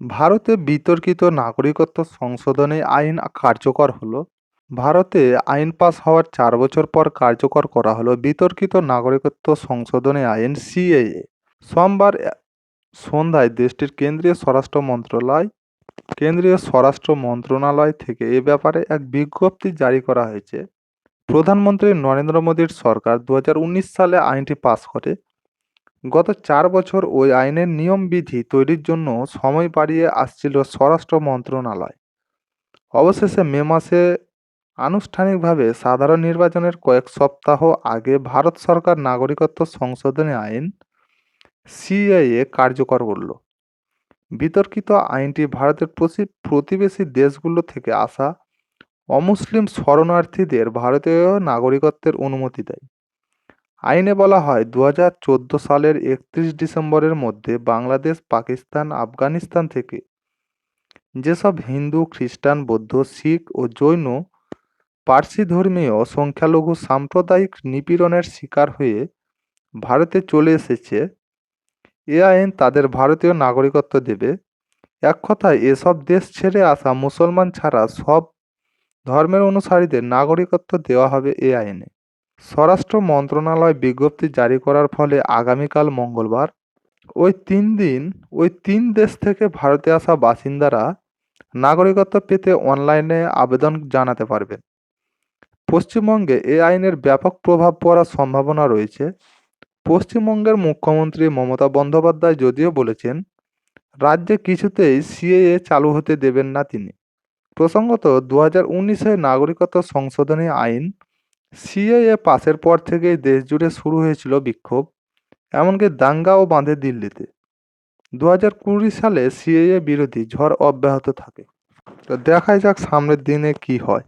ভারতে বিতর্কিত নাগরিকত্ব সংশোধনী আইন কার্যকর হলো। ভারতে আইন পাস হওয়ার 4 বছর পর কার্যকর করা হলো বিতর্কিত নাগরিকত্ব সংশোধনী আইন সিএএ। সোমবার সন্ধ্যায় দেশটির কেন্দ্রীয় স্বরাষ্ট্র মন্ত্রণালয় থেকে এ ব্যাপারে এক বিজ্ঞপ্তি জারি করা হয়েছে। প্রধানমন্ত্রী নরেন্দ্র মোদীর সরকার 2019 সালে আইনটি পাস করে। গত 4 বছর ওই আইনের নিয়মবিধি তৈরির জন্য সময় বাড়িয়ে আসছিল স্বরাষ্ট্র মন্ত্রণালয়। অবশেষে মে মাসে আনুষ্ঠানিকভাবে সাধারণ নির্বাচনের কয়েক সপ্তাহ আগে ভারত সরকার নাগরিকত্ব সংশোধনী আইন সিএএ কার্যকর করল। বিতর্কিত আইনটি ভারতের প্রতিবেশী দেশগুলো থেকে আসা অমুসলিম শরণার্থীদের ভারতীয় নাগরিকত্বের অনুমতি দেয়। আইনে বলা হয় 2014 সালের 31 ডিসেম্বরের মধ্যে বাংলাদেশ, পাকিস্তান, আফগানিস্তান থেকে যেসব হিন্দু, খ্রিস্টান, বৌদ্ধ, শিখ ও জৈন পার্সি ধর্মীয় সংখ্যালঘু সাম্প্রদায়িক নিপীড়নের শিকার হয়ে ভারতে চলে এসেছে, এ আইন তাদের ভারতীয় নাগরিকত্ব দেবে। এক কথায় এসব দেশ ছেড়ে আসা মুসলমান ছাড়া সব ধর্মের অনুসারীদের নাগরিকত্ব দেওয়া হবে এ আইনে। স্বরাষ্ট্র মন্ত্রণালয় বিজ্ঞপ্তি জারি করার ফলে আগামীকাল মঙ্গলবার ওই তিন দেশ থেকে ভারতে আসা বাসিন্দারা নাগরিকত্ব পেতে অনলাইনে আবেদন জানাতে পারবেন। পশ্চিমবঙ্গে এ আইনের ব্যাপক প্রভাব পড়ার সম্ভাবনা রয়েছে। পশ্চিমবঙ্গের মুখ্যমন্ত্রী মমতা বন্দ্যোপাধ্যায় যদিও বলেছেন রাজ্যে কিছুতেই সিএএ চালু হতে দেবেন না তিনি। প্রসঙ্গত 2019-এ নাগরিকত্ব সংশোধনী আইন সিএএ পাসের পর থেকেই দেশজুড়ে শুরু হয়েছিল বিক্ষোভ, এমনকি দাঙ্গাও বাঁধে দিল্লিতে। 2020 সালে সিএএ বিরোধী ঝড় অব্যাহত থাকে। তো দেখাই যাক সামনের দিনে কি হয়।